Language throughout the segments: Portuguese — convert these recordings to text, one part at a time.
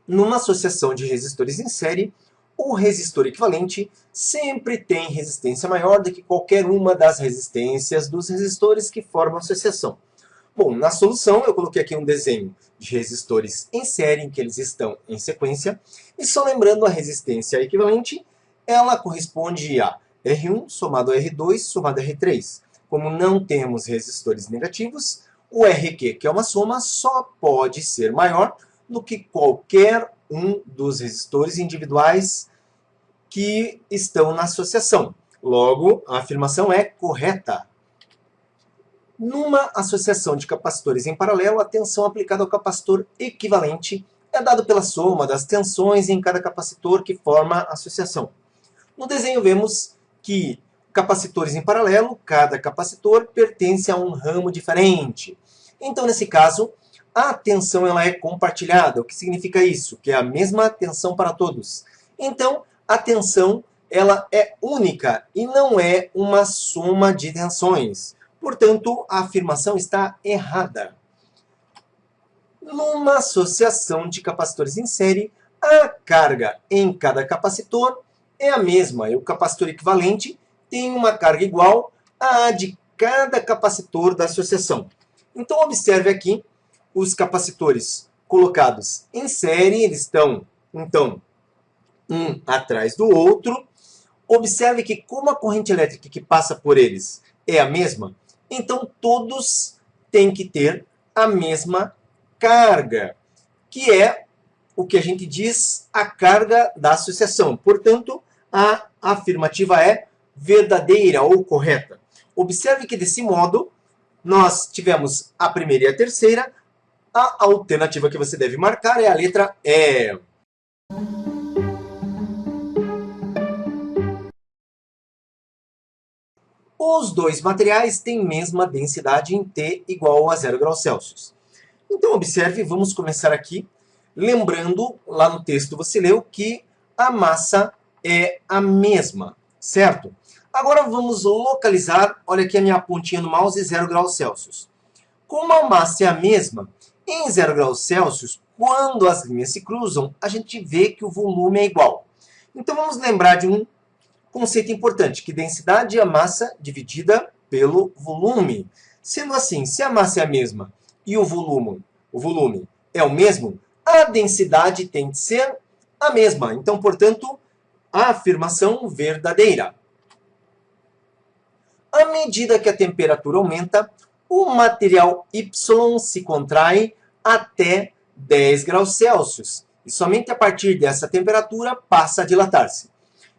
Numa associação de resistores em série, o resistor equivalente sempre tem resistência maior do que qualquer uma das resistências dos resistores que formam a associação. Bom, na solução eu coloquei aqui um desenho de resistores em série, em que eles estão em sequência. E só lembrando, a resistência equivalente, ela corresponde a R1 somado a R2 somado a R3. Como não temos resistores negativos, o RQ, que é uma soma, só pode ser maior do que qualquer um dos resistores individuais que estão na associação. Logo, a afirmação é correta. Numa associação de capacitores em paralelo, a tensão aplicada ao capacitor equivalente é dada pela soma das tensões em cada capacitor que forma a associação. No desenho vemos que capacitores em paralelo, cada capacitor pertence a um ramo diferente. Então, nesse caso, a tensão ela é compartilhada. O que significa isso? Que é a mesma tensão para todos. Então, a tensão ela é única e não é uma soma de tensões. Portanto, a afirmação está errada. Numa associação de capacitores em série, a carga em cada capacitor é a mesma. E o capacitor equivalente tem uma carga igual à de cada capacitor da associação. Então, observe aqui os capacitores colocados em série, eles estão, então, um atrás do outro. Observe que, como a corrente elétrica que passa por eles é a mesma, então todos têm que ter a mesma carga, que é o que a gente diz a carga da associação. Portanto, a afirmativa é verdadeira ou correta. Observe que, desse modo, nós tivemos a primeira e a terceira. A alternativa que você deve marcar é a letra E. Os dois materiais têm mesma densidade em T igual a 0 graus Celsius. Então, observe, vamos começar aqui, lembrando, lá no texto você leu, que a massa é a mesma, certo? Agora vamos localizar, olha aqui a minha pontinha no mouse, 0 graus Celsius. Como a massa é a mesma, em 0 graus Celsius, quando as linhas se cruzam, a gente vê que o volume é igual. Então, vamos lembrar de um conceito importante, que densidade é a massa dividida pelo volume. Sendo assim, se a massa é a mesma e o volume é o mesmo, a densidade tem que ser a mesma. Então, portanto, a afirmação verdadeira. À medida que a temperatura aumenta, o material Y se contrai até 10 graus Celsius. E somente a partir dessa temperatura passa a dilatar-se.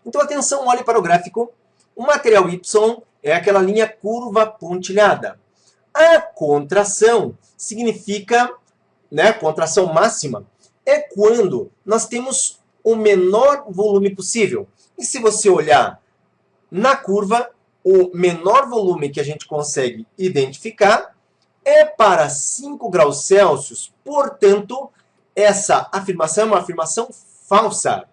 Então, atenção, olhe para o gráfico. O material Y é aquela linha curva pontilhada. A contração significa, né, contração máxima, é quando nós temos o menor volume possível. E se você olhar na curva, o menor volume que a gente consegue identificar é para 5 graus Celsius. Portanto, essa afirmação é uma afirmação falsa.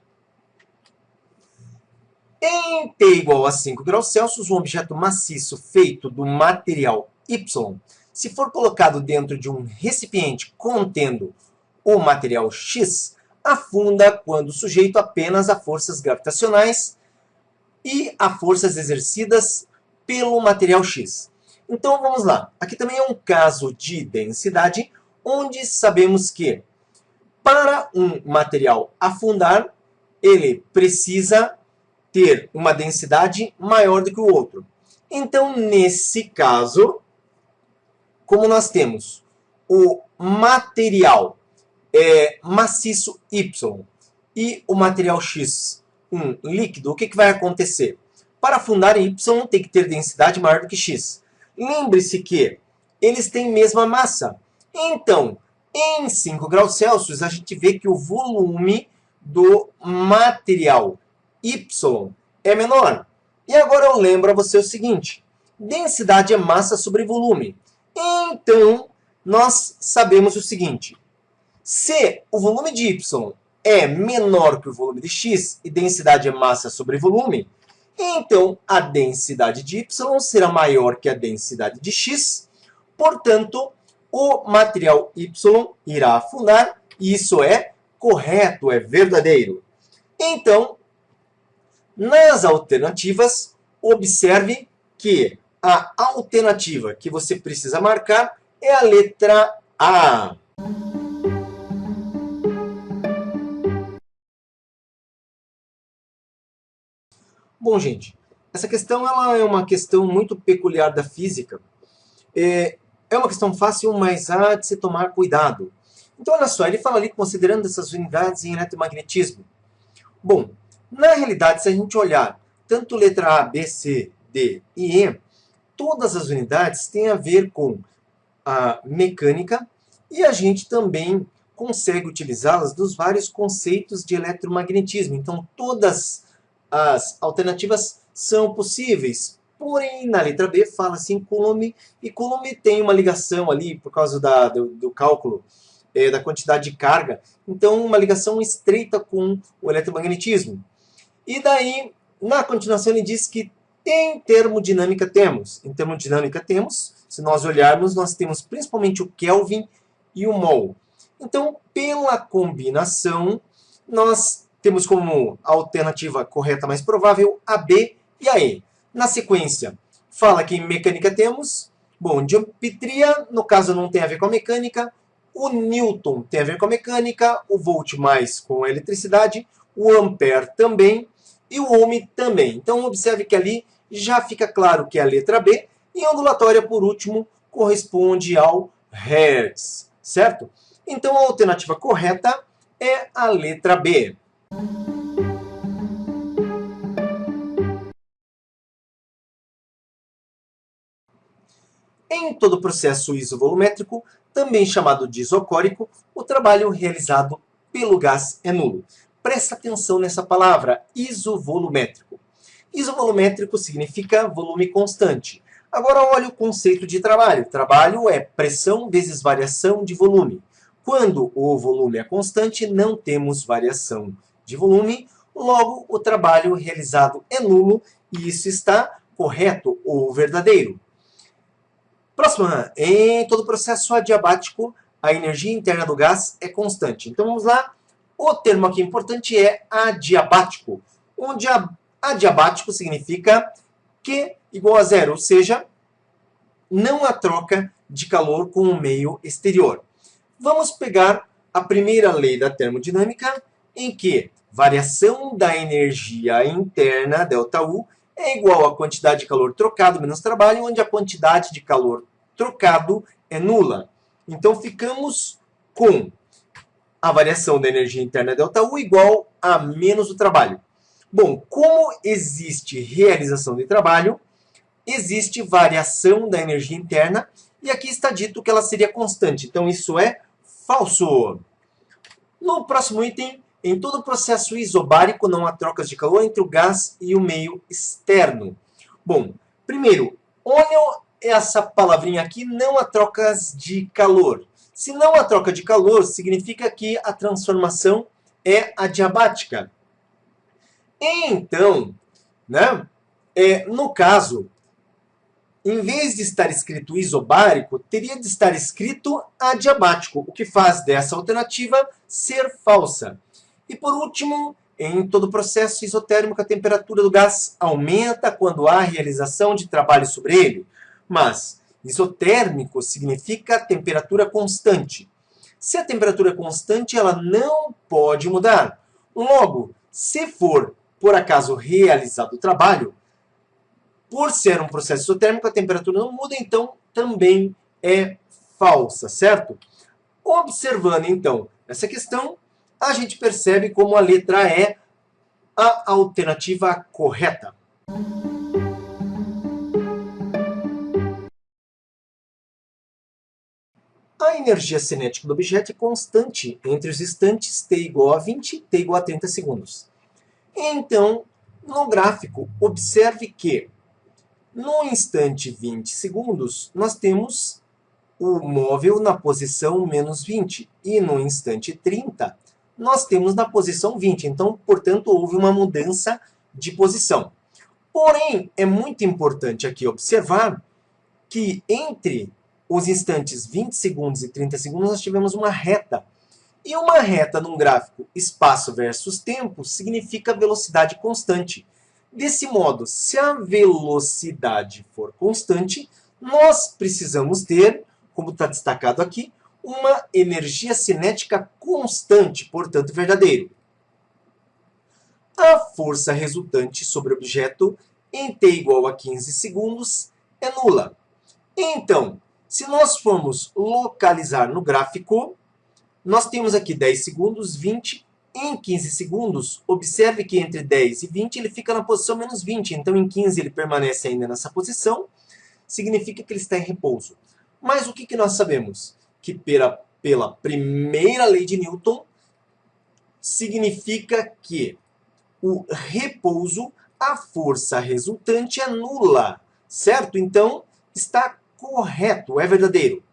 Em T igual a 5 graus Celsius, um objeto maciço feito do material Y, se for colocado dentro de um recipiente contendo o material X, afunda quando sujeito apenas a forças gravitacionais e a forças exercidas pelo material X. Então, vamos lá. Aqui também é um caso de densidade, onde sabemos que, para um material afundar, ele precisa ter uma densidade maior do que o outro. Então, nesse caso, como nós temos o material maciço Y e o material X, um líquido, o que vai acontecer? Para afundar em Y, tem que ter densidade maior do que X. Lembre-se que eles têm mesma massa. Então, em 5 graus Celsius, a gente vê que o volume do material Y é menor. E agora eu lembro a você o seguinte: densidade é massa sobre volume. Então, nós sabemos o seguinte: se o volume de Y é menor que o volume de X, e densidade é massa sobre volume, Então, a densidade de Y será maior que a densidade de X, portanto, o material Y irá afundar, e isso é correto, é verdadeiro. Então, nas alternativas, observe que a alternativa que você precisa marcar é a letra A. Bom, gente, essa questão ela é uma questão muito peculiar da física. É uma questão fácil, mas há de se tomar cuidado. Então, olha só, ele fala ali considerando essas unidades em eletromagnetismo. Bom, na realidade, se a gente olhar tanto letra A, B, C, D e E, todas as unidades têm a ver com a mecânica e a gente também consegue utilizá-las nos vários conceitos de eletromagnetismo. Então, todas as alternativas são possíveis. Porém, na letra B fala-se em Coulomb, e Coulomb tem uma ligação ali, por causa do cálculo da quantidade de carga, então uma ligação estreita com o eletromagnetismo. E daí, na continuação, ele diz que em termodinâmica temos. Em termodinâmica temos, se nós olharmos, nós temos principalmente o Kelvin e o mol. Então, pela combinação, nós temos como alternativa correta mais provável a B e a E. Na sequência, fala que em mecânica temos, bom, dioptria, no caso não tem a ver com a mecânica, o Newton tem a ver com a mecânica, o volt mais com a eletricidade, o ampere também e o ohm também. Então, observe que ali já fica claro que é a letra B, e a ondulatória, por último, corresponde ao Hertz, certo? Então, a alternativa correta é a letra B. Em todo processo isovolumétrico, também chamado de isocórico, o trabalho realizado pelo gás é nulo. Presta atenção nessa palavra, isovolumétrico. Isovolumétrico significa volume constante. Agora olha o conceito de trabalho. Trabalho é pressão vezes variação de volume. Quando o volume é constante, não temos variação de volume, logo o trabalho realizado é nulo, e isso está correto ou verdadeiro. Próxima, em todo processo adiabático, a energia interna do gás é constante. Então vamos lá, o termo aqui importante é adiabático, onde adiabático significa Q igual a zero, ou seja, não há troca de calor com o meio exterior. Vamos pegar a primeira lei da termodinâmica, em que variação da energia interna, ΔU, é igual à quantidade de calor trocado menos trabalho, onde a quantidade de calor trocado é nula. Então, ficamos com a variação da energia interna ΔU igual a menos o trabalho. Bom, como existe realização de trabalho, existe variação da energia interna, e aqui está dito que ela seria constante. Então, isso é falso. No próximo item, em todo processo isobárico não há trocas de calor entre o gás e o meio externo. Bom, primeiro, olha essa palavrinha aqui, não há trocas de calor. Se não há troca de calor, significa que a transformação é adiabática. Então, né, no caso, em vez de estar escrito isobárico, teria de estar escrito adiabático, o que faz dessa alternativa ser falsa. E por último, em todo processo isotérmico, a temperatura do gás aumenta quando há realização de trabalho sobre ele. Mas isotérmico significa temperatura constante. Se a temperatura é constante, ela não pode mudar. Logo, se for, por acaso, realizado o trabalho, por ser um processo isotérmico, a temperatura não muda, então também é falsa, certo? Observando, então, essa questão, a gente percebe como a letra E é a alternativa correta. A energia cinética do objeto é constante entre os instantes t igual a 20 e t igual a 30 segundos. Então, no gráfico, observe que no instante 20 segundos, nós temos o móvel na posição menos 20. E no instante 30, nós temos na posição 20. Então, portanto, houve uma mudança de posição. Porém, é muito importante aqui observar que entre os instantes 20 segundos e 30 segundos nós tivemos uma reta. E uma reta num gráfico espaço versus tempo significa velocidade constante. Desse modo, se a velocidade for constante, nós precisamos ter, como está destacado aqui, uma energia cinética constante, portanto verdadeiro. A força resultante sobre o objeto em t igual a 15 segundos é nula. Então, se nós formos localizar no gráfico, nós temos aqui 10 segundos, 20, em 15 segundos, observe que entre 10 e 20 ele fica na posição menos 20, então em 15 ele permanece ainda nessa posição, significa que ele está em repouso. Mas o que nós sabemos? Que pela primeira lei de Newton, significa que o repouso, a força resultante é nula, certo? Então, está correto, é verdadeiro.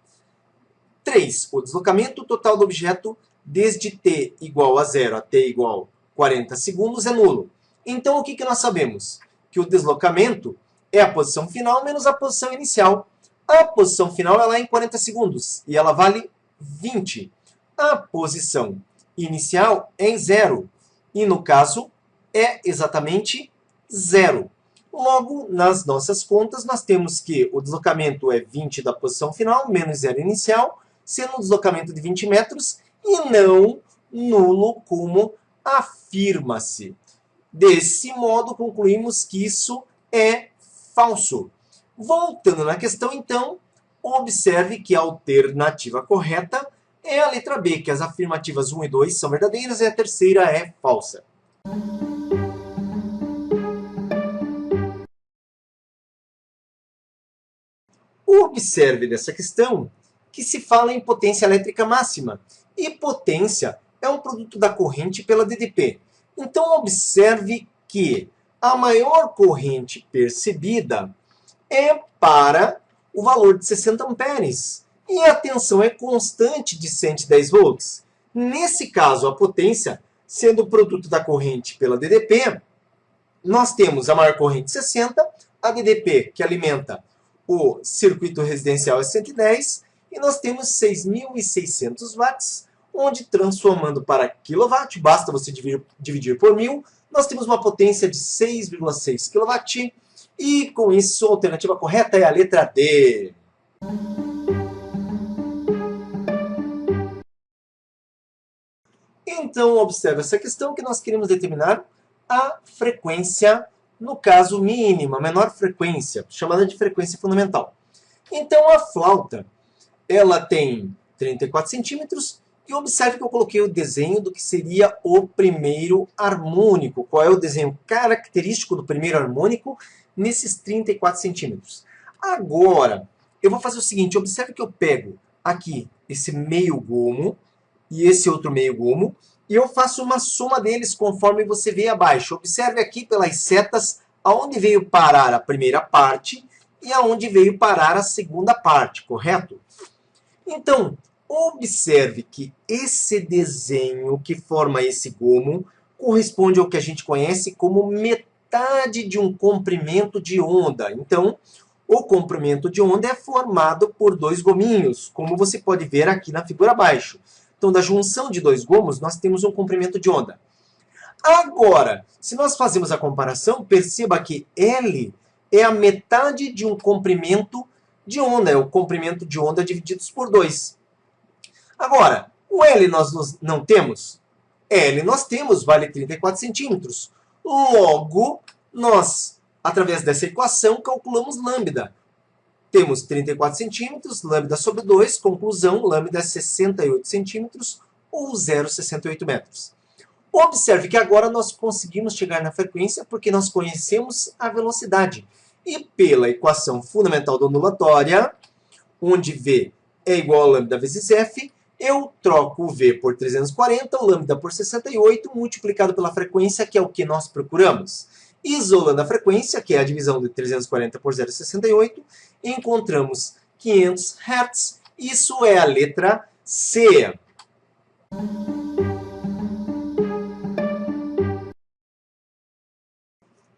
3. O deslocamento total do objeto desde t igual a 0 a t igual a 40 segundos é nulo. Então, o que nós sabemos? Que o deslocamento é a posição final menos a posição inicial. A posição final ela é em 40 segundos e ela vale 20. A posição inicial é em 0 e, no caso, é exatamente 0. Logo, nas nossas contas, nós temos que o deslocamento é 20 da posição final menos 0 inicial, sendo um deslocamento de 20 metros e não nulo como afirma-se. Desse modo, concluímos que isso é falso. Voltando na questão, então, observe que a alternativa correta é a letra B, que as afirmativas 1 e 2 são verdadeiras e a terceira é falsa. Observe dessa questão que se fala em potência elétrica máxima, e potência é um produto da corrente pela DDP. Então, observe que a maior corrente percebida é para o valor de 60 amperes, e a tensão é constante de 110 volts. Nesse caso, a potência, sendo o produto da corrente pela DDP, nós temos a maior corrente 60, a DDP, que alimenta o circuito residencial é 110, e nós temos 6.600 watts, onde transformando para kW, basta você dividir por 1000, nós temos uma potência de 6,6 kW, e com isso a alternativa correta é a letra D. Então, observe essa questão que nós queremos determinar a frequência, no caso mínima, menor frequência, chamada de frequência fundamental. Então, a flauta, ela tem 34 centímetros, e observe que eu coloquei o desenho do que seria o primeiro harmônico. Qual é o desenho característico do primeiro harmônico nesses 34 centímetros? Agora, eu vou fazer o seguinte, observe que eu pego aqui esse meio gomo e esse outro meio gomo, e eu faço uma soma deles conforme você vê abaixo. Observe aqui pelas setas aonde veio parar a primeira parte e aonde veio parar a segunda parte, correto? Então, observe que esse desenho que forma esse gomo corresponde ao que a gente conhece como metade de um comprimento de onda. Então, o comprimento de onda é formado por dois gominhos, como você pode ver aqui na figura abaixo. Então, da junção de dois gomos, nós temos um comprimento de onda. Agora, se nós fazemos a comparação, perceba que L é a metade de um comprimento de onda, é o comprimento de onda divididos por 2. Agora, o L nós não temos? L nós temos, vale 34 centímetros. Logo, nós, através dessa equação, calculamos lambda. Temos 34 centímetros, lambda sobre 2, conclusão, lambda é 68 centímetros, ou 0,68 metros. Observe que agora nós conseguimos chegar na frequência porque nós conhecemos a velocidade. E pela equação fundamental da ondulatória, onde V é igual a lambda vezes F, eu troco o V por 340, o lambda por 68, multiplicado pela frequência, que é o que nós procuramos. Isolando a frequência, que é a divisão de 340 por 0,68, encontramos 500 Hz. Isso é a letra C.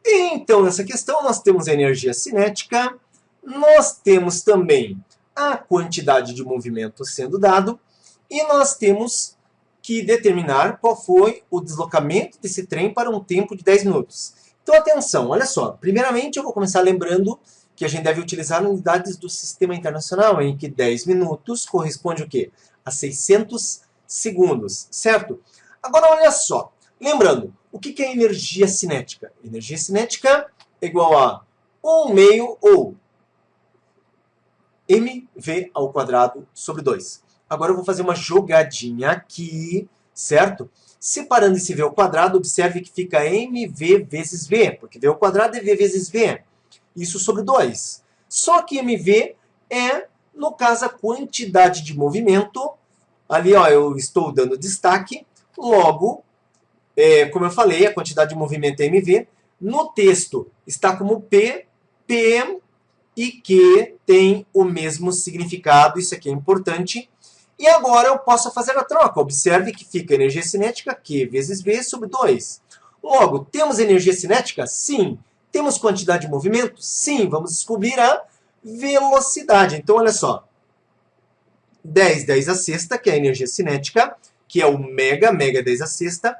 Então, nessa questão, nós temos a energia cinética, nós temos também a quantidade de movimento sendo dado, e nós temos que determinar qual foi o deslocamento desse trem para um tempo de 10 minutos. Então, atenção, olha só. Primeiramente, eu vou começar lembrando que a gente deve utilizar unidades do Sistema Internacional, em que 10 minutos corresponde o quê? A 600 segundos, certo? Agora, olha só. Lembrando, o que é energia cinética? Energia cinética é igual a 1 meio ou mv ao quadrado sobre 2. Agora eu vou fazer uma jogadinha aqui, certo? Separando esse v ao quadrado, observe que fica mv vezes v, porque v ao quadrado é v vezes v. Isso sobre 2. Só que mv é, no caso, a quantidade de movimento. Ali, ó, eu estou dando destaque. Logo, como eu falei, a quantidade de movimento é mv. No texto está como p, p e q tem o mesmo significado. Isso aqui é importante. E agora eu posso fazer a troca. Observe que fica energia cinética Q vezes V sobre 2. Logo, temos energia cinética? Sim. Temos quantidade de movimento? Sim. Vamos descobrir a velocidade. Então, olha só. 10 a sexta, que é a energia cinética, que é o mega 10 a sexta.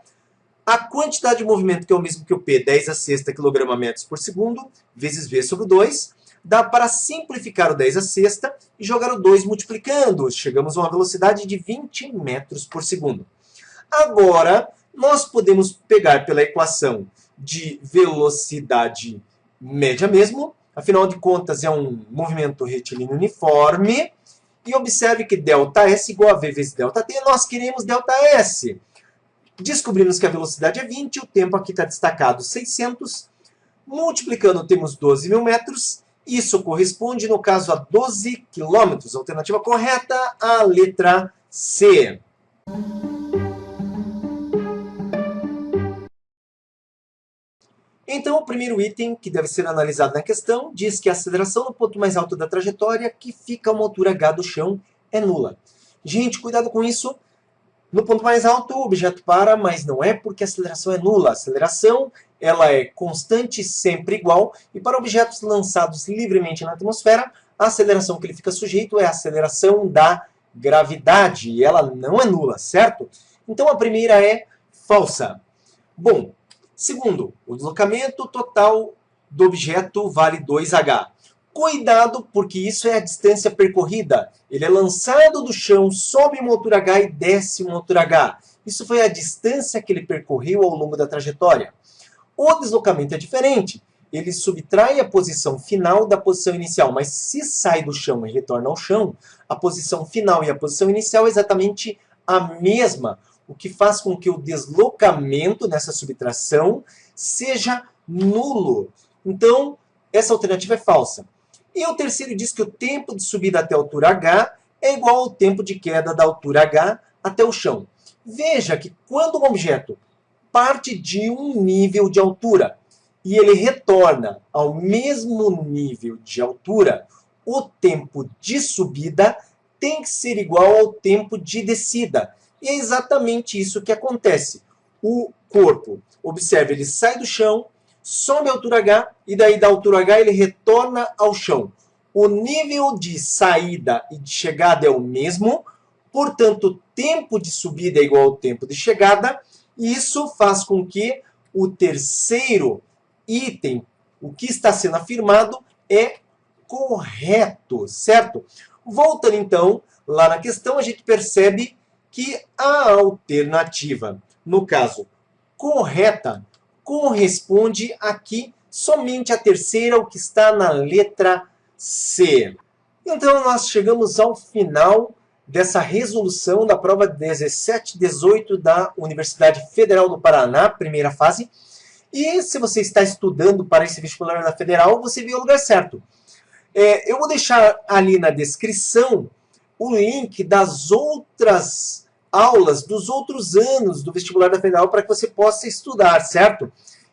A quantidade de movimento, que é o mesmo que o P, 10 a sexta km/metros por segundo, vezes V sobre 2. Dá para simplificar o 10 a sexta e jogar o 2 multiplicando. Chegamos a uma velocidade de 20 metros por segundo. Agora, nós podemos pegar pela equação de velocidade média mesmo. Afinal de contas, é um movimento retilíneo uniforme. E observe que ΔS igual a V vezes ΔT. Nós queremos ΔS. Descobrimos que a velocidade é 20. O tempo aqui está destacado 600. Multiplicando, temos 12.000 metros. Isso corresponde, no caso, a 12 km. Alternativa correta, a letra C. Então, o primeiro item que deve ser analisado na questão diz que a aceleração no ponto mais alto da trajetória, que fica a uma altura h do chão, é nula. Gente, cuidado com isso. No ponto mais alto, o objeto para, mas não é porque a aceleração é nula. A aceleração ela é constante, sempre igual, e para objetos lançados livremente na atmosfera, a aceleração que ele fica sujeito é a aceleração da gravidade, e ela não é nula, certo? Então a primeira é falsa. Bom, segundo, o deslocamento total do objeto vale 2h. Cuidado, porque isso é a distância percorrida. Ele é lançado do chão, sobe uma altura h e desce uma altura h. Isso foi a distância que ele percorreu ao longo da trajetória. O deslocamento é diferente. Ele subtrai a posição final da posição inicial, mas se sai do chão e retorna ao chão, a posição final e a posição inicial é exatamente a mesma, o que faz com que o deslocamento nessa subtração seja nulo. Então, essa alternativa é falsa. E o terceiro diz que o tempo de subida até a altura h é igual ao tempo de queda da altura h até o chão. Veja que quando um objeto parte de um nível de altura e ele retorna ao mesmo nível de altura, o tempo de subida tem que ser igual ao tempo de descida. E é exatamente isso que acontece. O corpo, observe, ele sai do chão, sobe a altura h, e daí da altura h ele retorna ao chão. O nível de saída e de chegada é o mesmo, portanto, o tempo de subida é igual ao tempo de chegada, e isso faz com que o terceiro item, o que está sendo afirmado, é correto, certo? Voltando então, lá na questão, a gente percebe que a alternativa, no caso, correta, corresponde aqui somente à terceira, o que está na letra C. Então, nós chegamos ao final dessa resolução da prova 17/18 da Universidade Federal do Paraná, primeira fase. E se você está estudando para esse vestibular da Federal, você veio ao lugar certo. Eu vou deixar ali na descrição o link das outras aulas dos outros anos do vestibular da Federal para que você possa estudar, certo?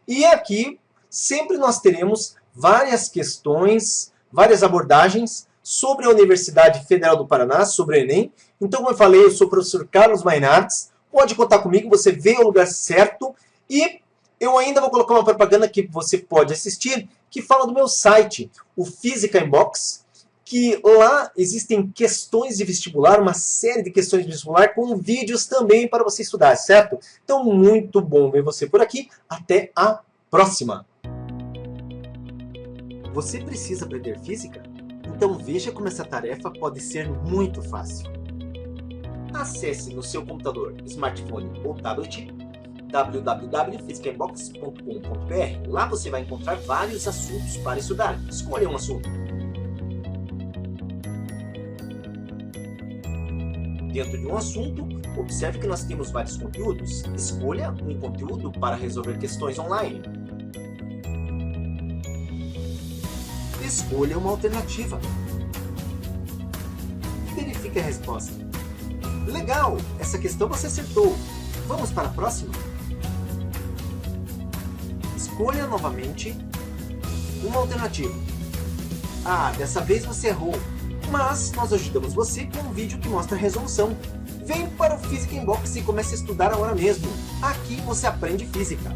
E aqui sempre nós teremos várias questões, várias abordagens sobre a Universidade Federal do Paraná, sobre o Enem. Então, como eu falei, eu sou o professor Carlos Mainardes. Pode contar comigo, você veio ao lugar certo. E Eu ainda vou colocar uma propaganda que você pode assistir, que fala do meu site, o Física Inbox, que lá existem questões de vestibular, uma série de questões de vestibular com vídeos também para você estudar, certo? Então, muito bom ver você por aqui. Até a próxima! Você precisa aprender física? Então veja como essa tarefa pode ser muito fácil. Acesse no seu computador, smartphone ou tablet www.physicainbox.com.br. Lá você vai encontrar vários assuntos para estudar. Escolha um assunto. Dentro de um assunto, observe que nós temos vários conteúdos. Escolha um conteúdo para resolver questões online. Escolha uma alternativa. Verifique a resposta. Legal! Essa questão você acertou. Vamos para a próxima? Escolha novamente uma alternativa. Dessa vez você errou, mas nós ajudamos você com um vídeo que mostra a resolução. Vem para o Física Inbox e comece a estudar agora mesmo. Aqui você aprende física.